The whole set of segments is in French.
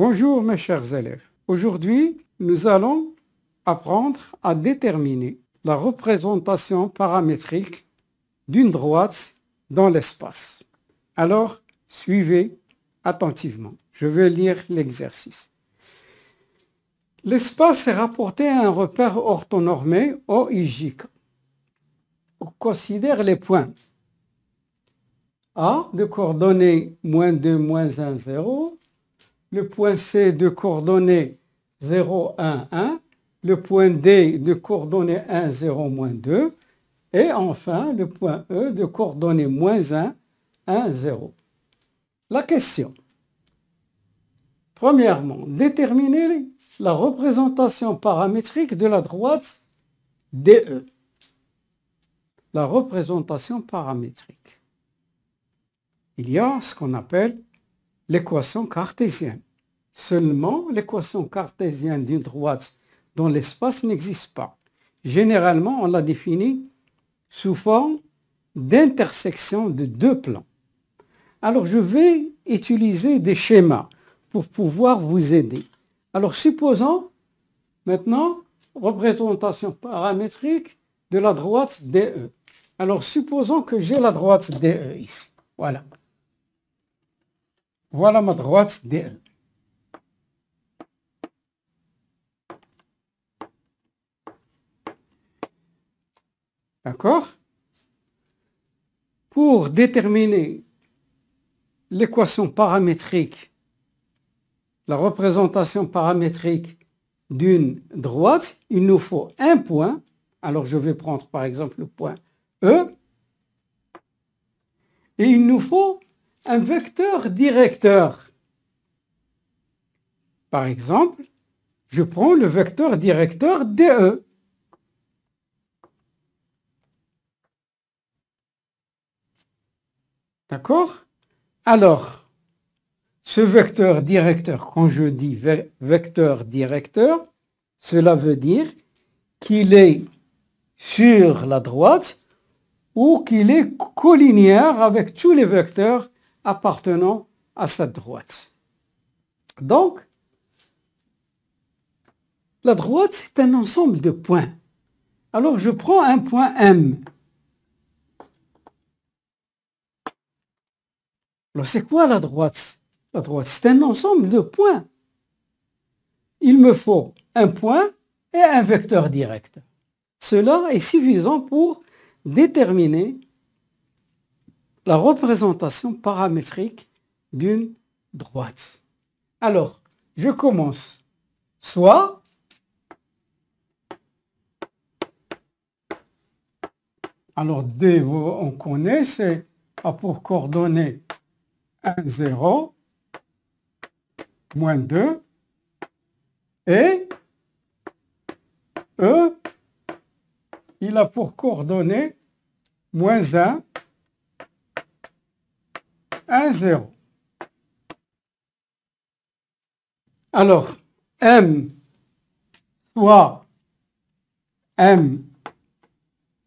Bonjour mes chers élèves. Aujourd'hui, nous allons apprendre à déterminer la représentation paramétrique d'une droite dans l'espace. Alors, suivez attentivement. Je vais lire l'exercice. L'espace est rapporté à un repère orthonormé OIJ. On considère les points A de coordonnées -2, -1, 0, le point C de coordonnées 0, 1, 1, le point D de coordonnées 1, 0, -2, et enfin le point E de coordonnées -1, 1, 0. La question. Premièrement, déterminer la représentation paramétrique de la droite DE. La représentation paramétrique. Il y a ce qu'on appelle l'équation cartésienne. Seulement, l'équation cartésienne d'une droite dans l'espace n'existe pas. Généralement, on la définit sous forme d'intersection de deux plans. Alors, je vais utiliser des schémas pour pouvoir vous aider. Alors, supposons maintenant représentation paramétrique de la droite DE. Alors, supposons que j'ai la droite DE ici. Voilà. Voilà ma droite DE. D'accord? Pour déterminer l'équation paramétrique, la représentation paramétrique d'une droite, il nous faut un point. Alors, je vais prendre par exemple le point E. Et il nous faut un vecteur directeur. Par exemple, je prends le vecteur directeur DE. D'accord? Alors, ce vecteur directeur, quand je dis vecteur directeur, cela veut dire qu'il est sur la droite ou qu'il est collinéaire avec tous les vecteurs appartenant à cette droite. Donc, la droite, c'est un ensemble de points. Alors, je prends un point M. Alors, c'est quoi la droite? La droite, c'est un ensemble de points. Il me faut un point et un vecteur direct. Cela est suffisant pour déterminer la représentation paramétrique d'une droite. Alors, je commence. Soit alors D, on connaît, c'est A pour coordonnées 1, 0, -2, et E, il a pour coordonnées -1, 1, 0. Alors, M, soit M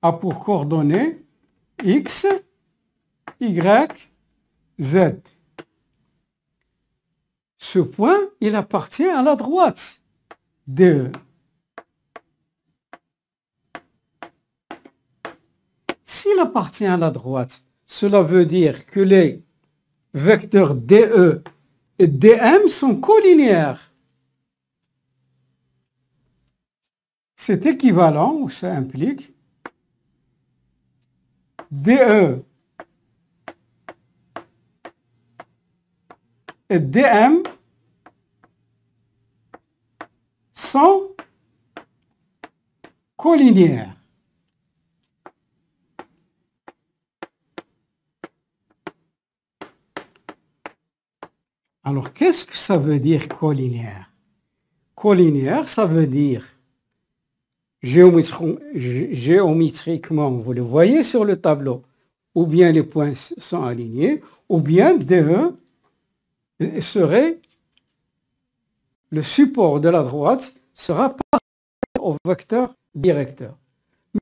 a pour coordonnées X, Y, Z. Ce point, il appartient à la droite DE. S'il appartient à la droite, cela veut dire que les vecteurs DE et DM sont collinéaires. C'est équivalent, ou ça implique DE et DM sont collinéaires. Alors, qu'est-ce que ça veut dire collinéaire? Collinéaire, ça veut dire géométriquement, vous le voyez sur le tableau, ou bien les points sont alignés, ou bien DE serait le support de la droite sera par au vecteur directeur.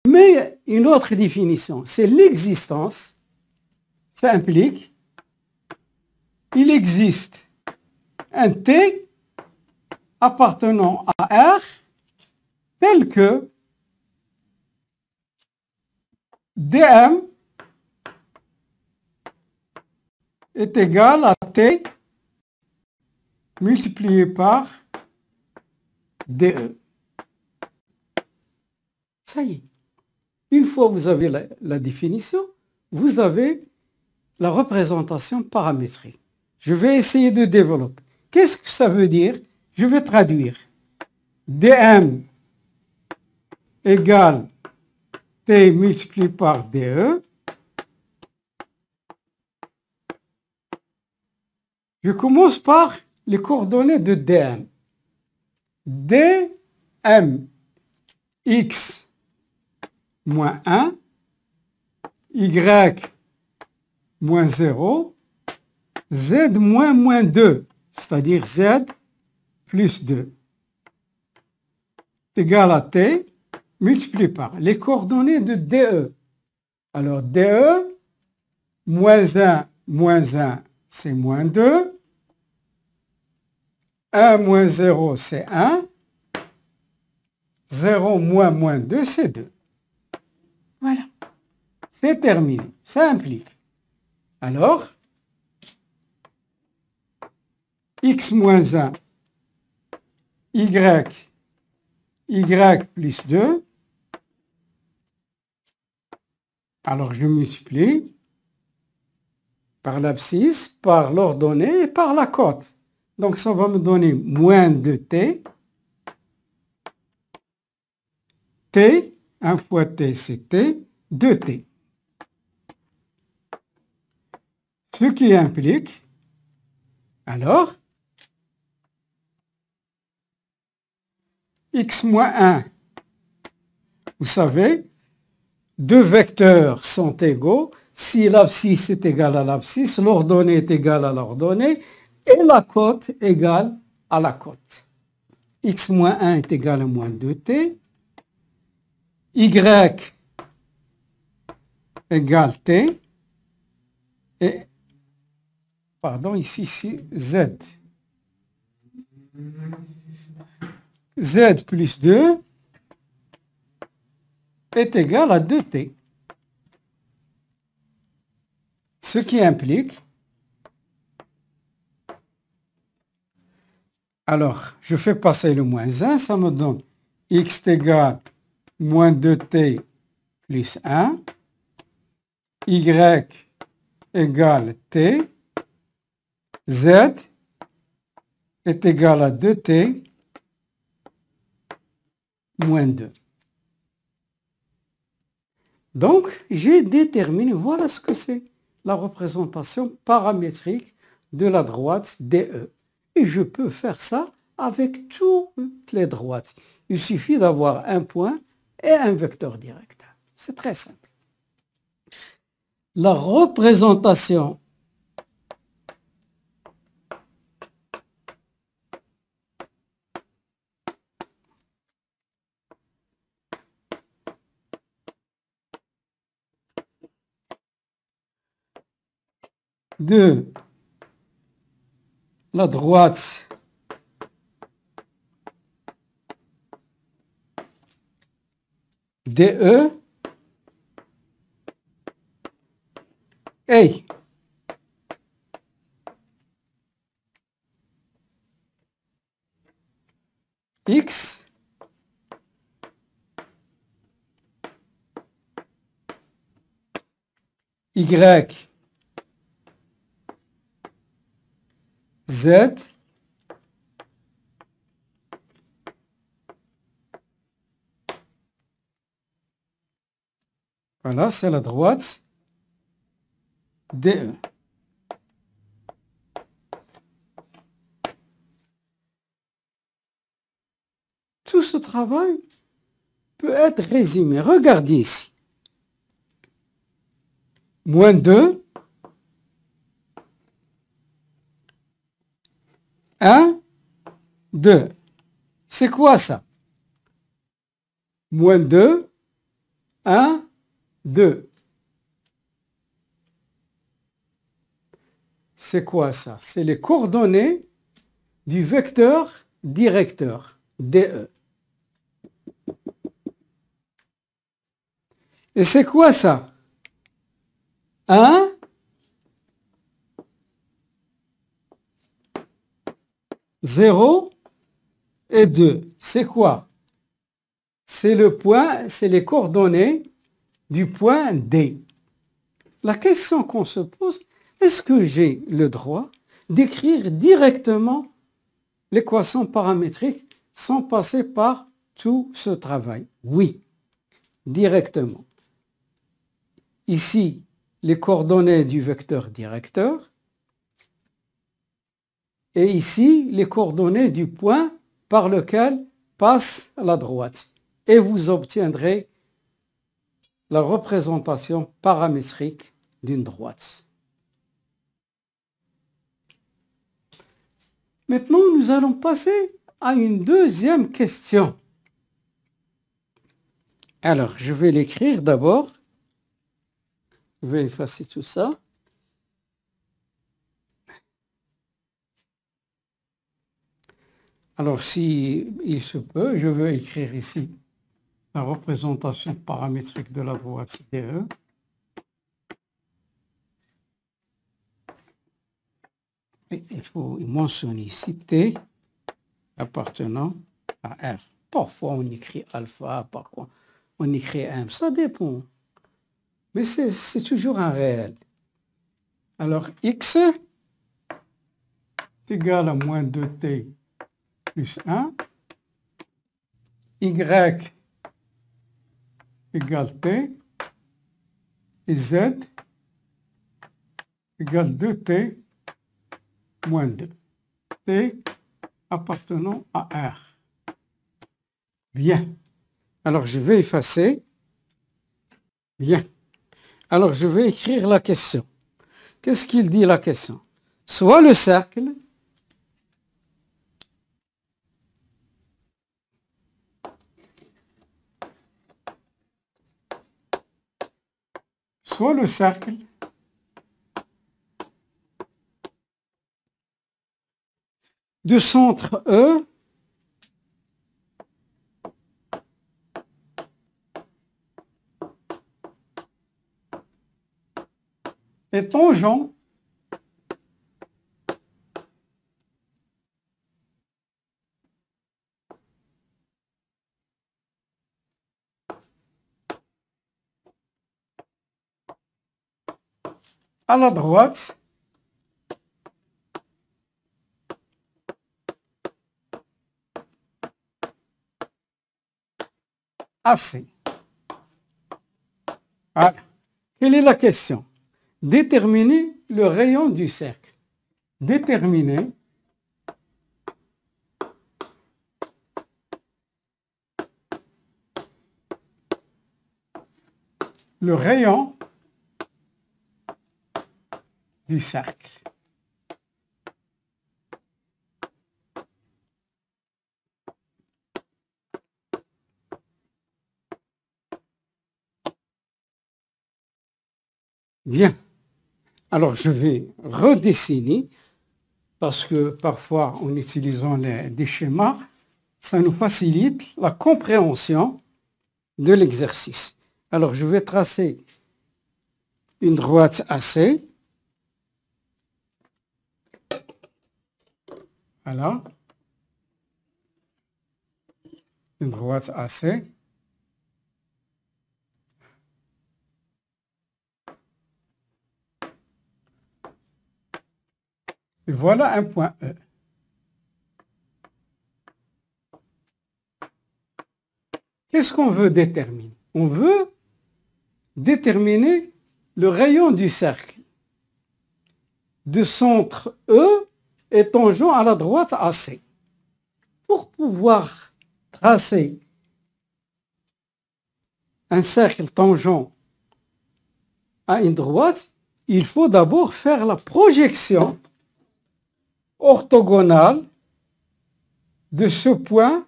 Mais une autre définition, c'est l'existence. Ça implique il existe un T appartenant à R tel que dm est égal à T multiplié par DE. Ça y est. Une fois que vous avez la définition, vous avez la représentation paramétrique. Je vais essayer de développer. Qu'est-ce que ça veut dire? Je vais traduire. dm égale T multiplié par DE. Je commence par les coordonnées de dm. dm x moins 1, y moins 0, z moins 2, c'est-à-dire z plus 2, est égal à t multiplié par les coordonnées de DE. Alors DE, moins 1, c'est moins 2, 1 moins 0, c'est 1, 0 moins 2, c'est 2. Voilà, c'est terminé, ça implique. Alors, x moins 1, y plus 2. Alors, je multiplie par l'abscisse, par l'ordonnée et par la cote. Donc, ça va me donner moins 2t. T, 1 fois t, c'est t, 2t. Ce qui implique, alors, x moins 1, vous savez, deux vecteurs sont égaux si l'abscisse est égale à l'abscisse, l'ordonnée est égale à l'ordonnée et la cote égale à la cote. X moins 1 est égal à moins 2t, y égale t, et, pardon, ici c'est z. Z plus 2 est égal à 2t. Ce qui implique, alors je fais passer le moins 1, ça me donne x est égal à moins 2t plus 1, y égale t, z est égal à 2t moins 2. Donc, j'ai déterminé, voilà ce que c'est la représentation paramétrique de la droite DE. Et je peux faire ça avec toutes les droites. Il suffit d'avoir un point et un vecteur direct. C'est très simple. La représentation de la droite DE est x y z voilà, c'est la droite DE. Tout ce travail peut être résumé. Regardez ici. Moins 2, 1, 2. C'est quoi ça? Moins 2, 1, 2. C'est quoi ça? C'est les coordonnées du vecteur directeur, DE. Et c'est quoi ça? 1, 0 et 2. C'est quoi? C'est le point, c'est les coordonnées du point D. La question qu'on se pose, est-ce que j'ai le droit d'écrire directement l'équation paramétrique sans passer par tout ce travail? Oui, directement. Ici, les coordonnées du vecteur directeur et ici, les coordonnées du point par lequel passe la droite. Et vous obtiendrez la représentation paramétrique d'une droite. Maintenant, nous allons passer à une deuxième question. Alors, je vais l'écrire d'abord. Je vais effacer tout ça. Alors, si il se peut, je vais écrire ici la représentation paramétrique de la droite DE. Et il faut mentionner ici T appartenant à R. Parfois, on écrit alpha, parfois, on écrit M. Ça dépend. Mais c'est toujours un réel. Alors, X est égal à moins 2T plus 1. Y égale T. Et Z égale 2T moins 2. T appartenant à R. Bien. Alors, je vais effacer. Bien. Alors, je vais écrire la question. Qu'est-ce qu'il dit la question? Soit le cercle de centre E est tangent à la droite AC. Voilà. Quelle est la question? Déterminer le rayon du cercle. Déterminer le rayon du cercle. Bien. Alors, je vais redessiner parce que parfois, en utilisant des schémas, ça nous facilite la compréhension de l'exercice. Alors, je vais tracer une droite AC. Voilà. Une droite AC. Et voilà un point E. Qu'est-ce qu'on veut déterminer? On veut déterminer le rayon du cercle de centre E et tangent à la droite AC. Pour pouvoir tracer un cercle tangent à une droite, il faut d'abord faire la projection orthogonale de ce point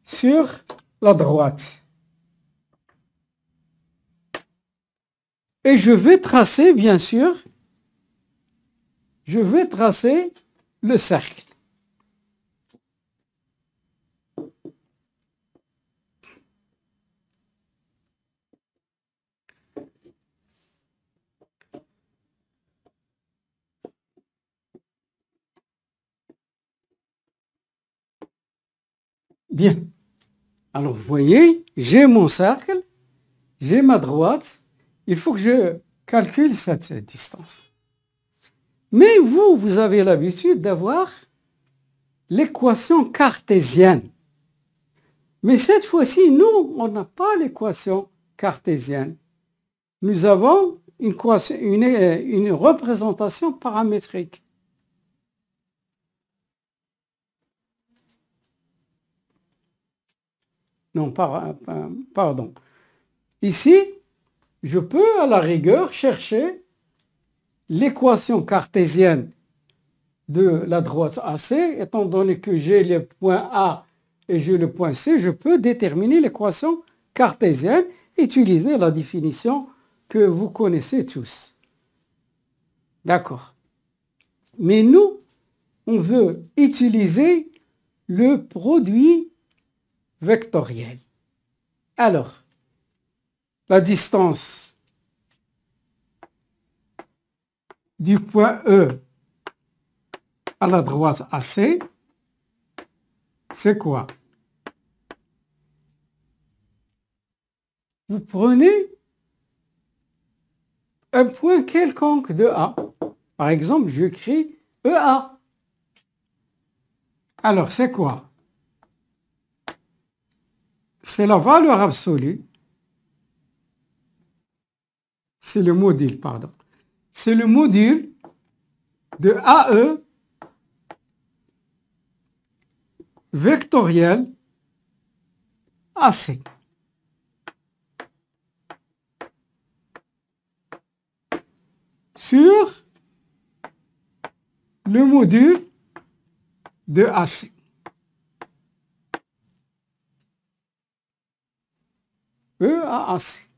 sur la droite. Et je vais tracer, bien sûr, le cercle. Bien. Alors, vous voyez, j'ai mon cercle, j'ai ma droite. Il faut que je calcule cette distance. Mais vous avez l'habitude d'avoir l'équation cartésienne. Mais cette fois-ci, nous, on n'a pas l'équation cartésienne. Nous avons une représentation paramétrique. Non, pardon. Ici, je peux à la rigueur chercher l'équation cartésienne de la droite AC. Étant donné que j'ai le point A et j'ai le point C, je peux déterminer l'équation cartésienne, utiliser la définition que vous connaissez tous. D'accord. Mais nous, on veut utiliser le produit vectoriel. Alors, la distance du point E à la droite AC, c'est quoi? Vous prenez un point quelconque de A. Par exemple, j'écris EA. Alors, c'est quoi? C'est la valeur absolue. C'est le module, pardon. C'est le module de AE vectoriel AC. Sur le module de AC. EAC.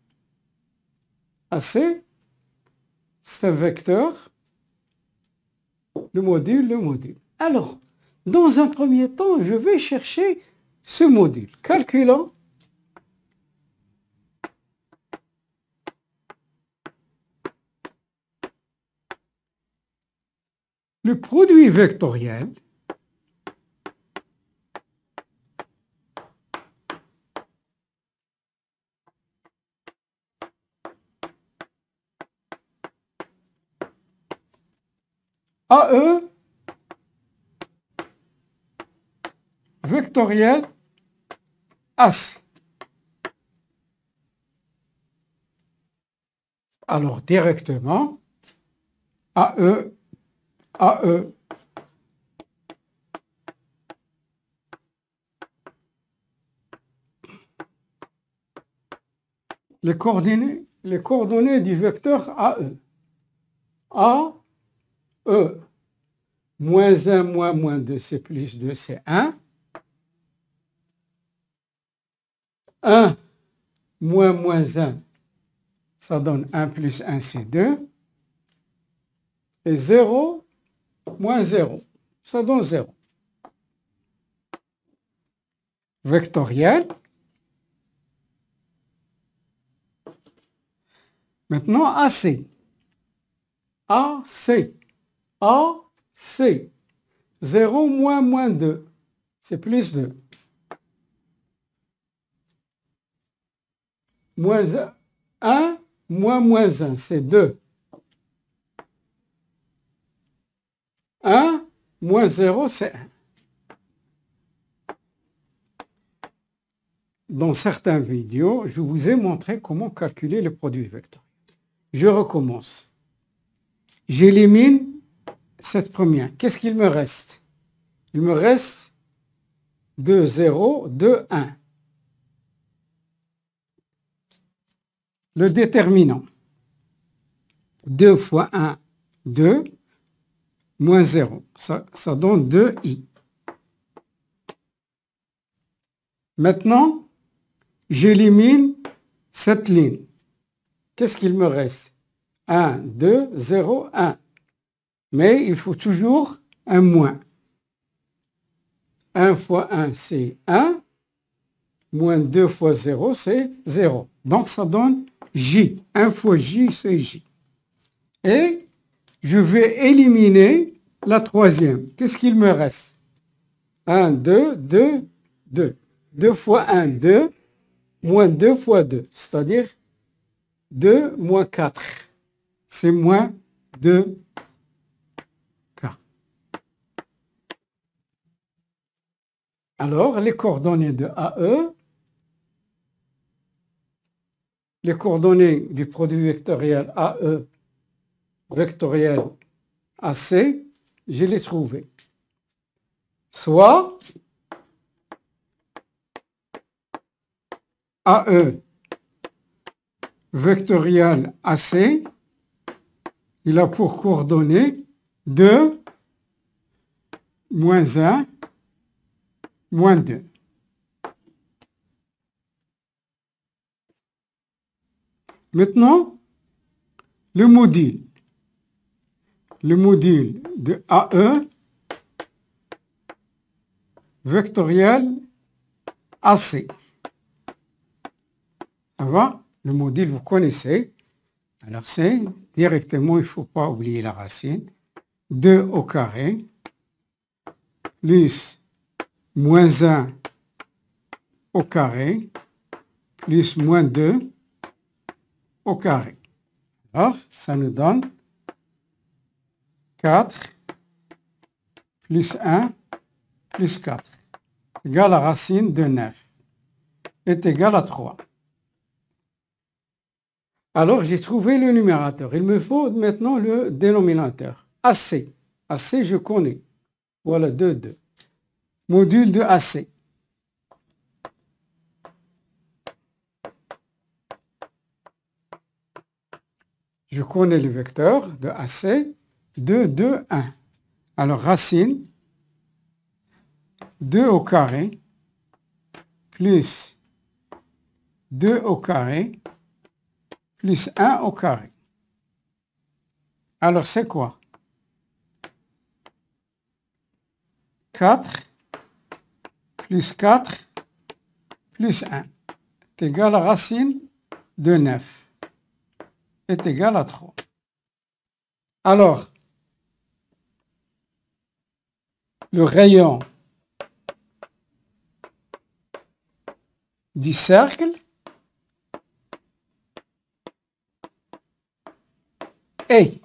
AC, c'est un vecteur, le module. Alors, dans un premier temps, je vais chercher ce module. Calculons le produit vectoriel AE vectoriel AC. Alors, directement, AE, les coordonnées du vecteur AE. AE, moins 1, moins 2, c'est plus 2, c'est 1. 1, moins 1, ça donne 1 plus 1, c'est 2. Et 0, moins 0, ça donne 0. Vectoriel. Maintenant, AC. AC. 0 moins 2, c'est plus 2. Moins 1 moins 1, c'est 2. 1 moins 0, c'est 1. Dans certaines vidéos, je vous ai montré comment calculer le produit vectoriel. Je recommence. J'élimine cette première. Qu'est-ce qu'il me reste? Il me reste 2, 0, 2, 1. Le déterminant. 2 fois 1, 2, moins 0. Ça donne 2i. Maintenant, j'élimine cette ligne. Qu'est-ce qu'il me reste? 1, 2, 0, 1. Mais il faut toujours un moins. 1 fois 1, c'est 1. Moins 2 fois 0, c'est 0. Donc, ça donne J. 1 fois J, c'est J. Et je vais éliminer la troisième. Qu'est-ce qu'il me reste? 1, 2, 2, 2. 2 fois 1, 2, moins 2 fois 2, c'est-à-dire 2 moins 4, c'est moins 2K. Alors, les coordonnées de AE, les coordonnées du produit vectoriel AE vectoriel AC, je les trouvées. Soit AE vectoriel AC, il a pour coordonnées 2, moins 1, moins 2. Maintenant, le module de AE vectoriel AC. Ça va? Le module, vous connaissez. Alors, c'est directement, il ne faut pas oublier la racine. 2 au carré plus moins 1 au carré plus moins 2 au carré. Alors, ça nous donne 4 plus 1 plus 4 égale la racine de 9 est égal à 3. Alors, j'ai trouvé le numérateur. Il me faut maintenant le dénominateur. AC. AC, je connais. Voilà, 2, 2. Module de AC. Je connais le vecteur de AC. 2, 2, 1. Alors, racine 2 au carré plus 2 au carré plus 1 au carré. Alors, c'est quoi? 4 plus 4 plus 1 est égal à racine de 9 est égal à 3. Alors, le rayon du cercle est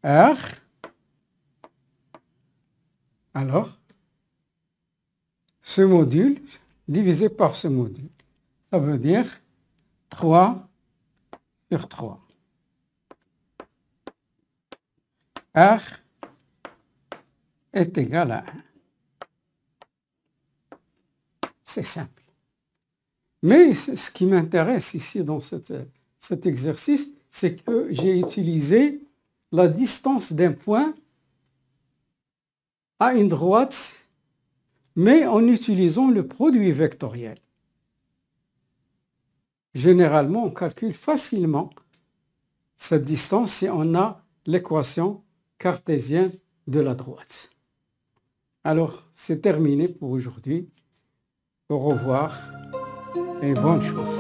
R. Alors, ce module divisé par ce module, ça veut dire 3 sur 3. R est égal à 1. C'est simple. Mais ce qui m'intéresse ici dans cet exercice, c'est que j'ai utilisé la distance d'un point à une droite, mais en utilisant le produit vectoriel. Généralement, on calcule facilement cette distance si on a l'équation cartésienne de la droite. Alors, c'est terminé pour aujourd'hui. Au revoir et bonne chance.